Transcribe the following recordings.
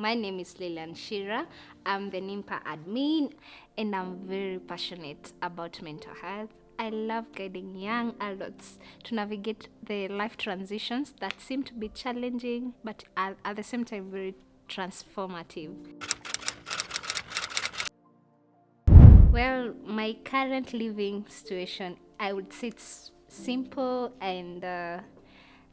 My name is Lilian Shira. I'm the NIMPA admin and I'm very passionate about mental health. I love guiding young adults to navigate the life transitions that seem to be challenging but at the same time very transformative. Well, my current living situation, I would say it's simple and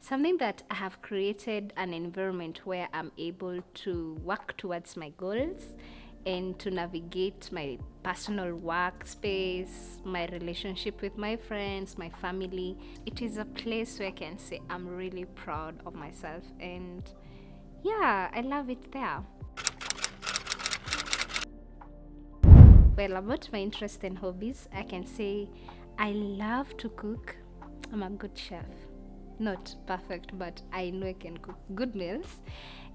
something that I have created an environment where I'm able to work towards my goals and to navigate my personal workspace, my relationship with my friends, my family. It is a place where I can say I'm really proud of myself, and yeah, I love it there. Well, about my interest and hobbies, I can say I love to cook. I'm a good chef. Not perfect, but I know I can cook good meals.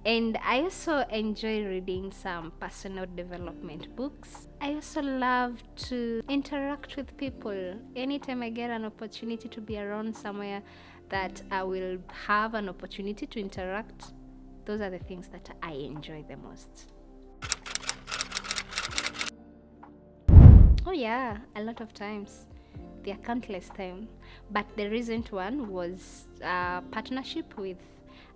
And I also enjoy reading some personal development books. I also love to interact with people. Anytime I get an opportunity to be around somewhere that I will have an opportunity to interact, those are the things that I enjoy the most. Oh yeah, a lot of times. There are countless times. But the recent one was a partnership with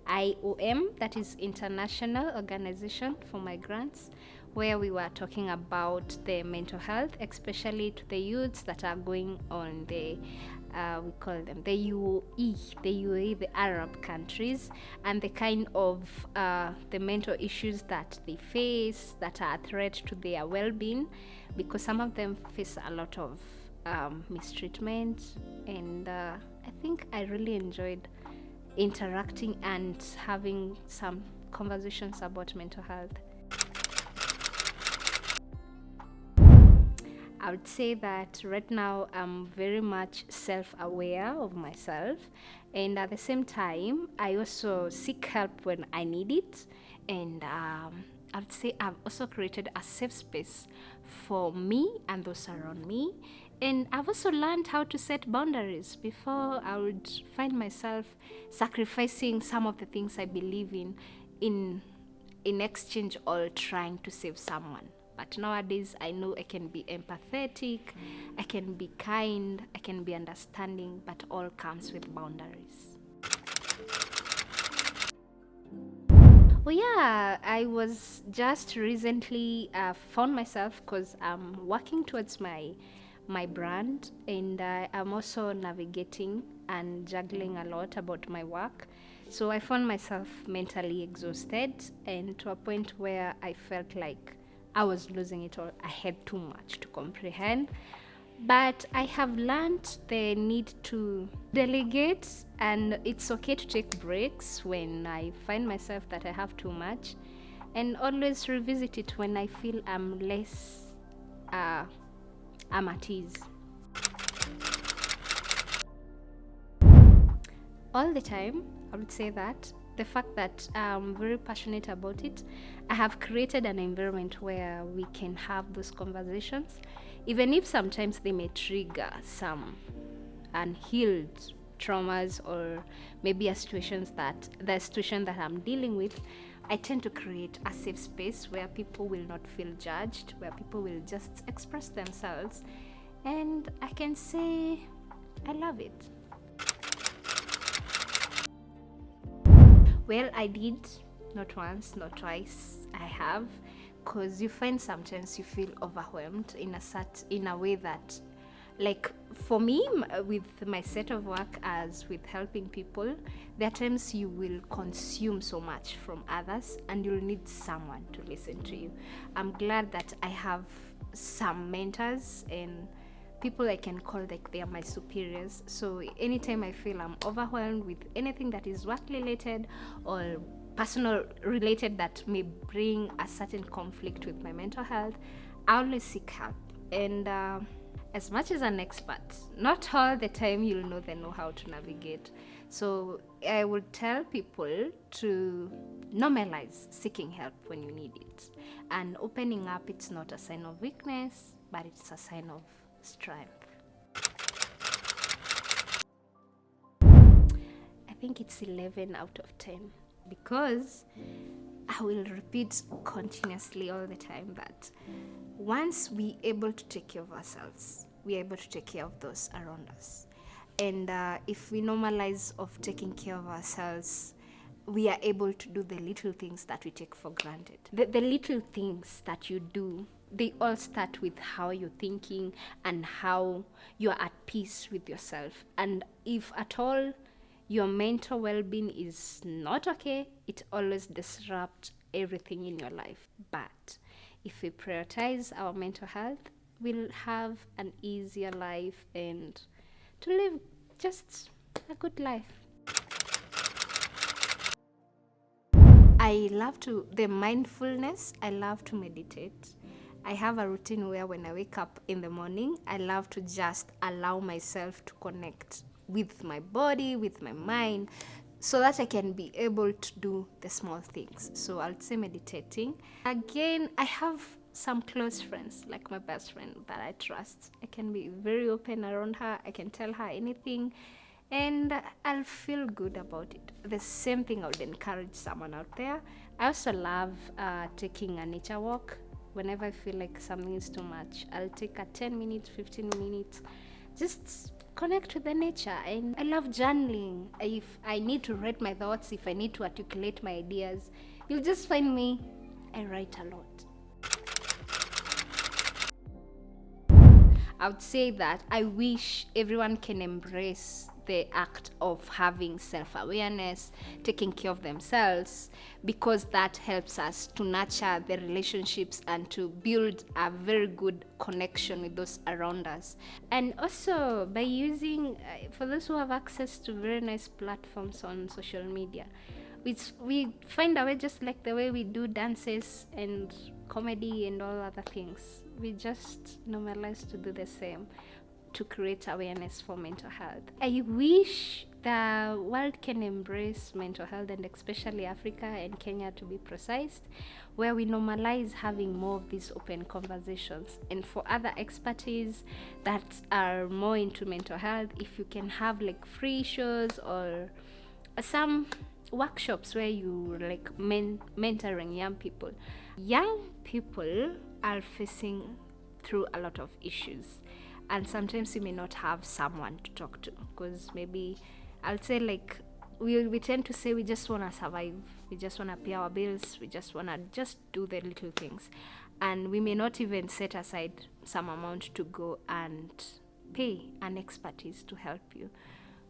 IOM, that is International Organization for Migrants, where we were talking about the mental health, especially to the youths that are going on the we call them the UAE, the Arab countries, and the kind of the mental issues that they face that are a threat to their well-being, because some of them face a lot of mistreatment, and I think I really enjoyed interacting and having some conversations about mental health. I would say that right now I'm very much self-aware of myself, and at the same time I also seek help when I need it, and I would say I've also created a safe space for me and those around me, and I've also learned how to set boundaries. Before, I would find myself sacrificing some of the things I believe in exchange or trying to save someone. But nowadays, I know I can be empathetic, I can be kind, I can be understanding, but all comes with boundaries. Oh yeah, I was just recently found myself, because I'm working towards my brand, and I'm also navigating and juggling a lot about my work. So I found myself mentally exhausted, and to a point where I felt like I was losing it all. I had too much to comprehend. But I have learned the need to delegate, and it's okay to take breaks when I find myself that I have too much, and always revisit it when I feel I'm less, I'm at ease. All the time, I would say that the fact that I'm very passionate about it, I have created an environment where we can have those conversations, even if sometimes they may trigger some unhealed traumas, or maybe the situation that I'm dealing with. I tend to create a safe space where people will not feel judged, where people will just express themselves, and I can say I love it. Well, I did, not once, not twice. I have, because you find sometimes you feel overwhelmed in a way that, like for me, with my set of work as with helping people, there are times you will consume so much from others, and you'll need someone to listen to you. I'm glad that I have some mentors and people I can call like they are my superiors. So anytime I feel I'm overwhelmed with anything that is work related or personal related that may bring a certain conflict with my mental health, I always seek help. And as much as an expert, not all the time you'll know they know how to navigate. So I would tell people to normalize seeking help when you need it. And opening up, it's not a sign of weakness, but it's a sign of strength. I think it's 11 out of 10. because I will repeat continuously all the time that once we able to take care of ourselves, we are able to take care of those around us. And if we normalize of taking care of ourselves, we are able to do the little things that we take for granted. The little things that you do, they all start with how you're thinking and how you're at peace with yourself. And if at all your mental well-being is not okay, it always disrupts everything in your life. But if we prioritize our mental health, we'll have an easier life and to live just a good life. The mindfulness, I love to meditate. I have a routine where when I wake up in the morning, I love to just allow myself to connect with my body, with my mind, so that I can be able to do the small things. So I'll say meditating. Again, I have some close friends, like my best friend that I trust. I can be very open around her. I can tell her anything and I'll feel good about it. The same thing I would encourage someone out there. I also love taking a nature walk. Whenever I feel like something is too much, I'll take a 10 minutes, 15 minutes, just connect with the nature. And I love journaling. If I need to write my thoughts, if I need to articulate my ideas, you'll just find me. I write a lot. I would say that I wish everyone can embrace the act of having self-awareness, taking care of themselves, because that helps us to nurture the relationships and to build a very good connection with those around us. And also by using, for those who have access to very nice platforms on social media, we find a way, just like the way we do dances and comedy and all other things. We just normalize to do the same to create awareness for mental health. I wish the world can embrace mental health, and especially Africa and Kenya to be precise, where we normalize having more of these open conversations. And for other expertise that are more into mental health, if you can have like free shows or some workshops where you like mentoring young people. Young people are facing through a lot of issues, and sometimes you may not have someone to talk to, because maybe I'll say like we tend to say we just want to survive, we just want to pay our bills, we just want to just do the little things, and we may not even set aside some amount to go and pay an expertise to help you,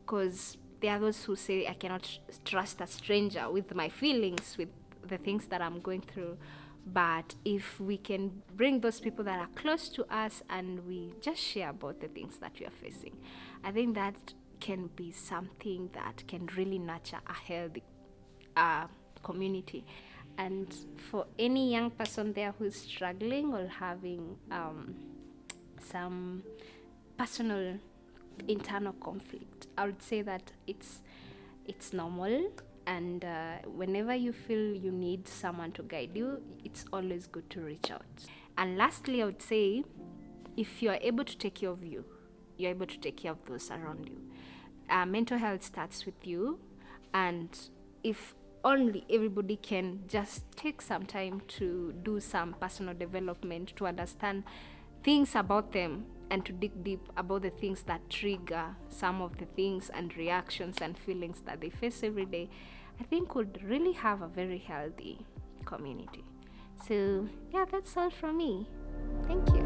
because there are those who say I cannot trust a stranger with my feelings, with the things that I'm going through. But if we can bring those people that are close to us and we just share about the things that we are facing, I think that can be something that can really nurture a healthy community. And for any young person there who is struggling or having some personal internal conflict, I would say that it's normal. And whenever you feel you need someone to guide you, it's always good to reach out. And lastly, I would say, if you are able to take care of you, you're able to take care of those around you. Mental health starts with you, and if only everybody can just take some time to do some personal development, to understand things about them and to dig deep about the things that trigger some of the things and reactions and feelings that they face every day, I think would really have a very healthy community. So yeah, that's all from me. Thank you.